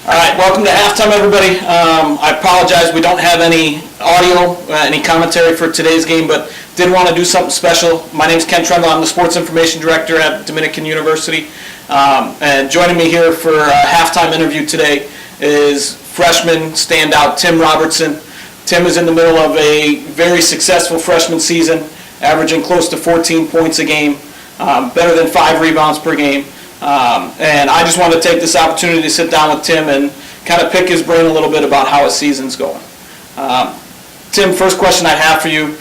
All right, welcome to halftime, everybody. I apologize, we don't have any audio, any commentary for today's game, but did want to do something special. My name is Ken Trundle. I'm the Sports Information Director at Dominican University. And joining me here for a halftime interview today is freshman standout Tim Robertson. Tim is in the middle of a very successful freshman season, averaging close to 14 points a game, better than 5 rebounds per game. And I just wanted to take this opportunity to sit down with Tim and kind of pick his brain a little bit about how his season's going. Tim, first question I have for you,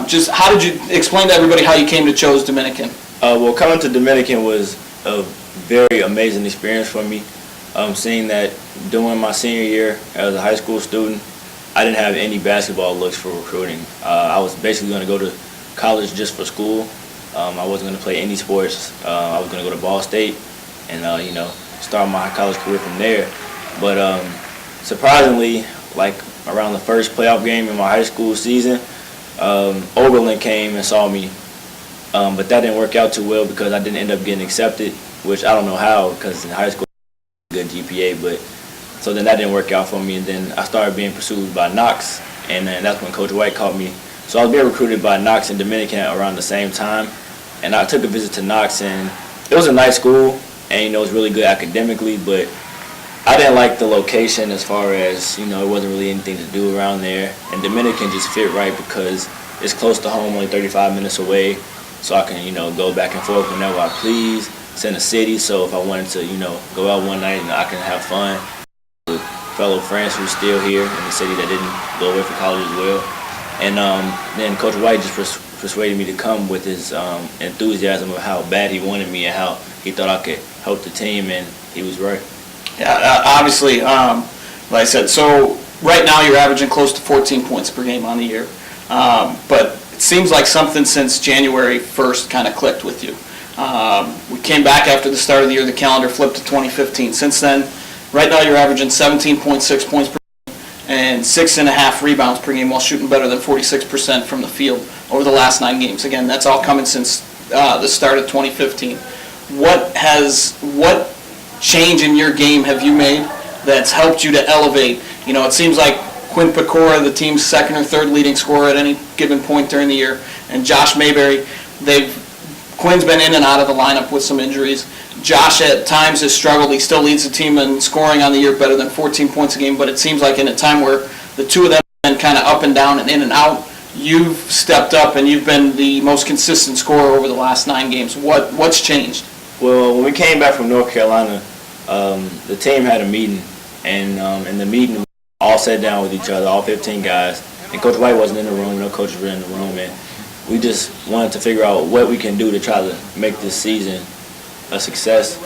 just how did you explain to everybody how you came to choose Dominican? Well, coming to Dominican was a very amazing experience for me. Seeing that during my senior year as a high school student, I didn't have any basketball looks for recruiting. I was basically going to go to college just for school. I wasn't going to play any sports. I was going to go to Ball State and, start my college career from there. But surprisingly, like around the first playoff game in my high school season, Oberlin came and saw me. But that didn't work out too well because I didn't end up getting accepted, which I don't know how because in high school I had a good GPA. But so then that didn't work out for me. And then I started being pursued by Knox, and then that's when Coach White called me. So I was being recruited by Knox and Dominican around the same time. And I took a visit to Knox, and it was a nice school, and, it was really good academically, but I didn't like the location as far as, it wasn't really anything to do around there. And Dominican just fit right because it's close to home, only 35 minutes away, so I can, go back and forth whenever I please. It's in the city, so if I wanted to, go out one night, I can have fun with fellow friends who's still here in the city that didn't go away for college as well. And then Coach White just persuaded me to come with his enthusiasm of how bad he wanted me and how he thought I could help the team, and he was right. Yeah, obviously, like I said, so right now you're averaging close to 14 points per game on the year. But it seems like something since January 1st kind of clicked with you. We came back after the start of the year, the calendar flipped to 2015. Since then, right now you're averaging 17.6 points per and 6.5 rebounds per game while shooting better than 46% from the field over the last 9 games. Again, that's all coming since the start of 2015. What change in your game have you made that's helped you to elevate? It seems like Quinn Pecora, the team's second or third leading scorer at any given point during the year, and Josh Mayberry, Quinn's been in and out of the lineup with some injuries. Josh at times has struggled. He still leads the team in scoring on the year, better than 14 points a game, but it seems like in a time where the two of them have been kind of up and down and in and out, you've stepped up and you've been the most consistent scorer over the last 9 games. What's changed? Well, when we came back from North Carolina, the team had a meeting, and in the meeting, we all sat down with each other, all 15 guys, and Coach White wasn't in the room, no coaches were in the room, and we just wanted to figure out what we can do to try to make this season a success.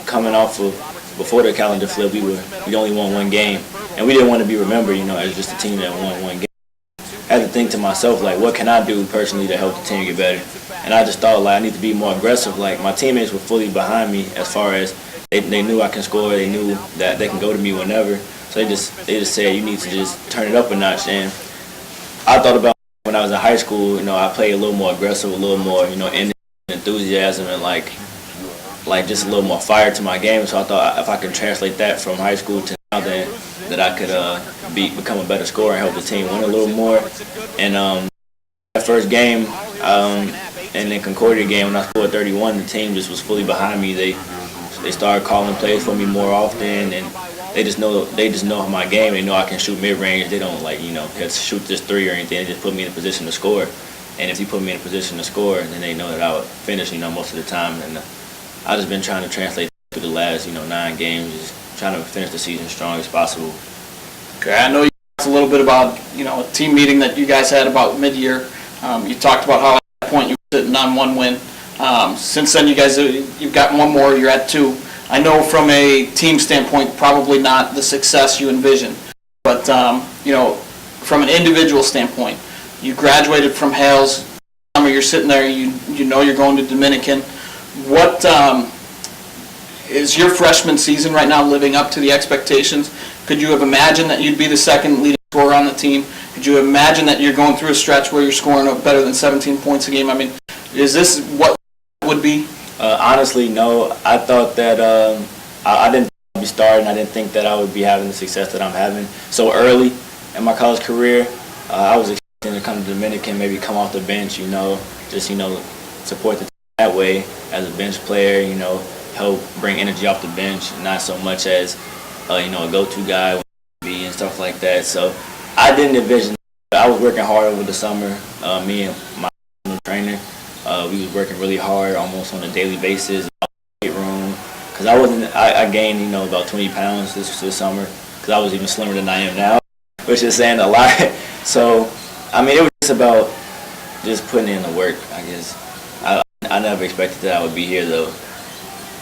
Coming off of before the calendar flip, we only won 1 game, and we didn't want to be remembered, as just a team that won 1 game. I had to think to myself, what can I do personally to help the team get better? And I just thought, I need to be more aggressive. My teammates were fully behind me as far as they knew I can score. They knew that they can go to me whenever. So they just said, you need to just turn it up a notch. And I thought about when I was in high school, I played a little more aggressive, a little more, enthusiasm and just a little more fire to my game. So I thought if I could translate that from high school to now, then that I could become a better scorer and help the team win a little more. And that first game, and then Concordia game when I scored 31, the team just was fully behind me. They started calling plays for me more often, and they just know my game. They know I can shoot mid range. They don't have to shoot this 3 or anything. They just put me in a position to score. And if you put me in a position to score, then they know that I would finish, most of the time. And I've just been trying to translate through the last, 9 games, just trying to finish the season as strong as possible. Okay, I know you talked a little bit about, a team meeting that you guys had about mid-year. You talked about how at that point you were sitting on 1 win. Since then, you've got 1 more. You're at 2. I know from a team standpoint, probably not the success you envisioned. But, from an individual standpoint, you graduated from Hales. You're sitting there. You're going to Dominican. What is your freshman season right now living up to the expectations? Could you have imagined that you'd be the second leading scorer on the team? Could you imagine that you're going through a stretch where you're scoring better than 17 points a game? Is this what it would be? Honestly, no. I thought that I didn't be starting. I didn't think that I would be having the success that I'm having so early in my college career. I was expecting to come to Dominican, maybe come off the bench, just support the team that way as a bench player, help bring energy off the bench, not so much as a go-to guy and stuff like that. So I didn't envision. I was working hard over the summer. Me and my trainer, we was working really hard, almost on a daily basis. Weight room, because I gained about 20 pounds this summer, because I was even slimmer than I am now, which is saying a lot. So I mean, it was just about just putting in the work, I guess. I never expected that I would be here though.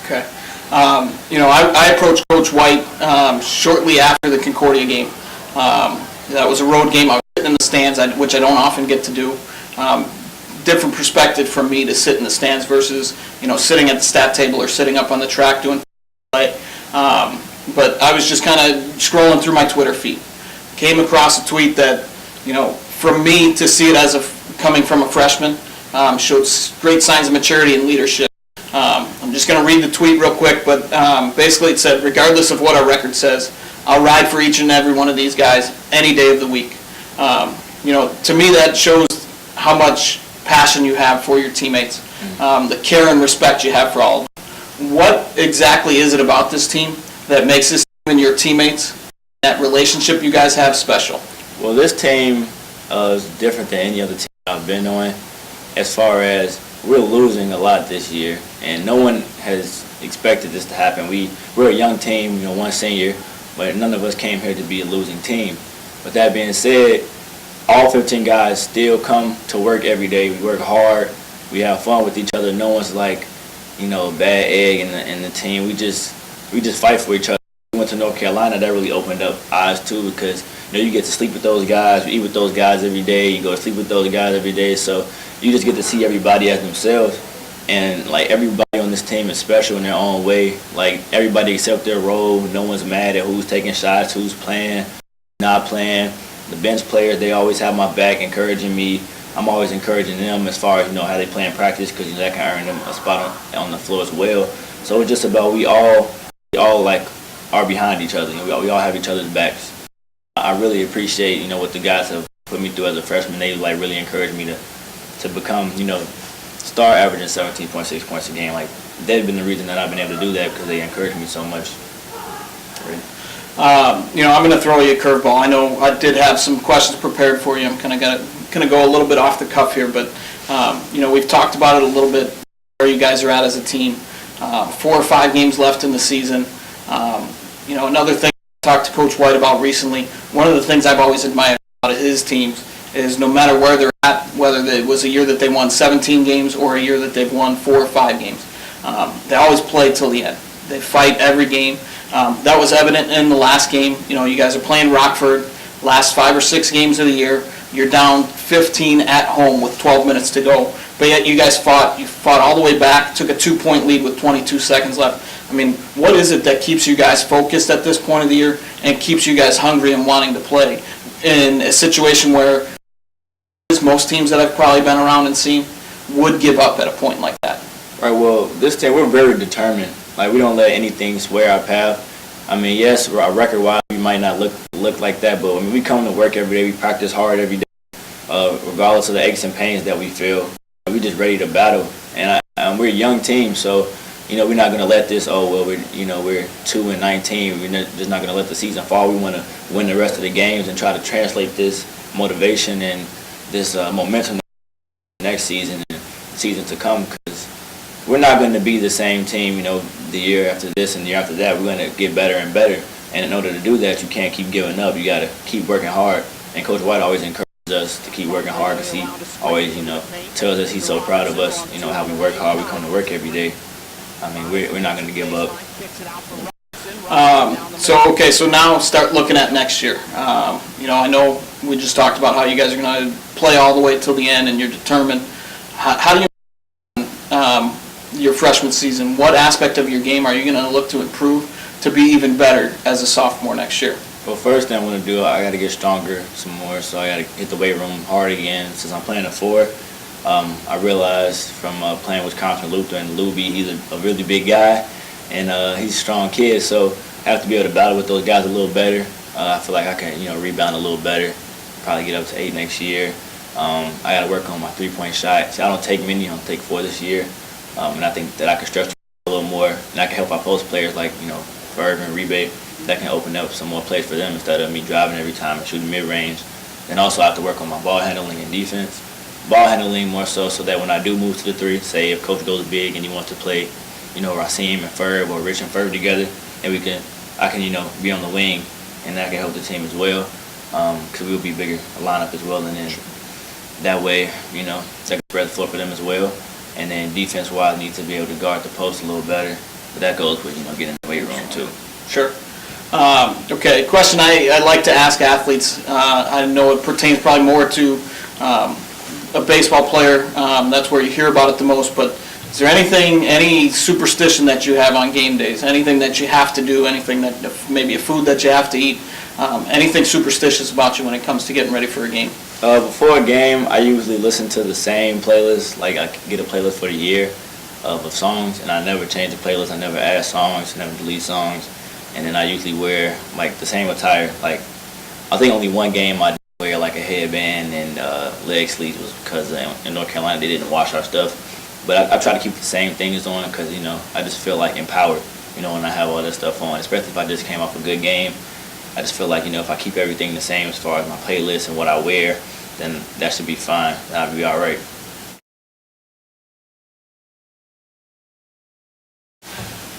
Okay. I approached Coach White shortly after the Concordia game. That was a road game. I was sitting in the stands, which I don't often get to do. Different perspective from me to sit in the stands versus sitting at the stat table or sitting up on the track doing play. But I was just kind of scrolling through my Twitter feed. Came across a tweet that from me to see it as coming from a freshman showed great signs of maturity and leadership. I'm just going to read the tweet real quick, but basically it said, regardless of what our record says, I'll ride for each and every one of these guys any day of the week. To me that shows how much passion you have for your teammates, the care and respect you have for all of them. What exactly is it about this team that makes this team and your teammates, that relationship you guys have, special? Well, this team is different than any other team I've been on, as far as we're losing a lot this year, and no one has expected this to happen. We're a young team, one senior, but none of us came here to be a losing team. With that being said, all 15 guys still come to work every day. We work hard. We have fun with each other. No one's like, a bad egg in the team. We just fight for each other. We went to North Carolina. That really opened up eyes too, because you get to sleep with those guys. You eat with those guys every day. You go to sleep with those guys every day. So you just get to see everybody as themselves. And like everybody on this team is special in their own way. Like everybody accepts their role. No one's mad at who's taking shots, who's playing, not playing. The bench players, they always have my back, encouraging me. I'm always encouraging them as far as how they play in practice, because that can earn them a spot on the floor as well. So it's just about we all like are behind each other. We all have each other's backs. I really appreciate what the guys have put me through as a freshman. They like really encouraged me to become start averaging 17.6 points a game. Like they've been the reason that I've been able to do that, because they encouraged me so much. I'm going to throw you a curveball. I know I did have some questions prepared for you. I'm kind of going to go a little bit off the cuff here, but we've talked about it a little bit, where you guys are at as a team. 4 or 5 games left in the season. Another thing I talked to Coach White about recently, one of the things I've always admired about his teams is no matter where they're at, whether it was a year that they won 17 games or a year that they've won 4 or 5 games, they always play till the end. They fight every game. That was evident in the last game. You guys are playing Rockford, last 5 or 6 games of the year. You're down 15 at home with 12 minutes to go. But yet you guys fought. You fought all the way back, took a 2-point lead with 22 seconds left. I mean, what is it that keeps you guys focused at this point of the year and keeps you guys hungry and wanting to play in a situation where most teams that I've probably been around and seen would give up at a point like that? Right, well, this team, we're very determined. Like, we don't let anything sway our path. I mean, yes, our record-wise, we might not look like that, but we come to work every day. We practice hard every day, regardless of the aches and pains that we feel. We're just ready to battle. And we're a young team, so, we're not going to let this, we're 2-19. We're just not going to let the season fall. We want to win the rest of the games and try to translate this motivation and this momentum next season and season to come, because we're not going to be the same team, the year after this and the year after that. We're going to get better and better. And in order to do that, you can't keep giving up. You got to keep working hard. And Coach White always encourages us to keep working hard, because he always, tells us he's so proud of us, how we work hard. We come to work every day. I mean, we're not going to give up. So now start looking at next year. I know we just talked about how you guys are going to play all the way till the end and you're determined. How do you your freshman season? What aspect of your game are you going to look to improve to be even better as a sophomore next year? Well, first thing I want to do, I got to get stronger some more, so I got to hit the weight room hard again. Since I'm playing at 4, I realized from playing with Wisconsin Luther and Luby, he's a really big guy, and he's a strong kid, so have to be able to battle with those guys a little better. I feel like I can, rebound a little better. Probably get up to 8 next year. I got to work on my three-point shot. See, I don't take many. I don't take 4 this year. And I think that I can stretch a little more, and I can help our post players like, Ferb and Rebate. That can open up some more plays for them instead of me driving every time and shooting mid-range. And also I have to work on my ball handling and defense. Ball handling more so that when I do move to the 3, say if coach goes big and he wants to play, Rasim and Ferb or Rich and Ferb together, and I can, be on the wing, and that can help the team as well, because we'll be bigger a lineup as well, and then that way, that can spread the floor for them as well. And then defense-wise, need to be able to guard the post a little better, but that goes with, getting in the weight room too. Sure. Okay, question I like to ask athletes. I know it pertains probably more to a baseball player. That's where you hear about it the most, but is there any superstition that you have on game days? Anything that you have to do? Anything that, maybe a food that you have to eat? Anything superstitious about you when it comes to getting ready for a game? Before a game, I usually listen to the same playlist. Like I get a playlist for the year of songs, and I never change the playlist. I never add songs, never delete songs. And then I usually wear like the same attire. Like I think only one game I did wear like a headband and leg sleeves was because in North Carolina they didn't wash our stuff. But I try to keep the same things on because I just feel like empowered. When I have all that stuff on, especially if I just came off a good game. I just feel like if I keep everything the same as far as my playlist and what I wear, then that should be fine. I'll be all right.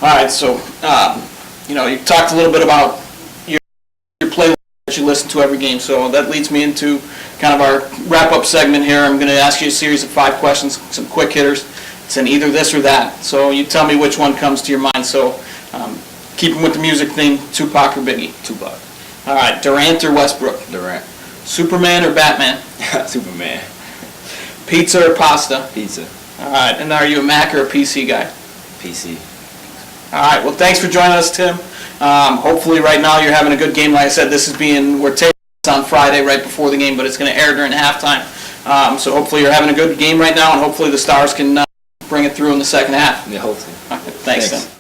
All right, so you talked a little bit about your playlist that you listen to every game, so that leads me into kind of our wrap-up segment here. I'm going to ask you a series of 5 questions, some quick hitters. It's an either this or that, so you tell me which one comes to your mind. So keeping with the music theme, Tupac or Biggie? Tupac. All right, Durant or Westbrook? Durant. Superman or Batman? Superman. Pizza or pasta? Pizza. All right, and are you a Mac or a PC guy? PC. All right, well, thanks for joining us, Tim. Hopefully right now you're having a good game. Like I said, we're taping this on Friday right before the game, but it's going to air during halftime. So hopefully you're having a good game right now, and hopefully the Stars can bring it through in the second half. Yeah, hopefully. Thanks, Tim.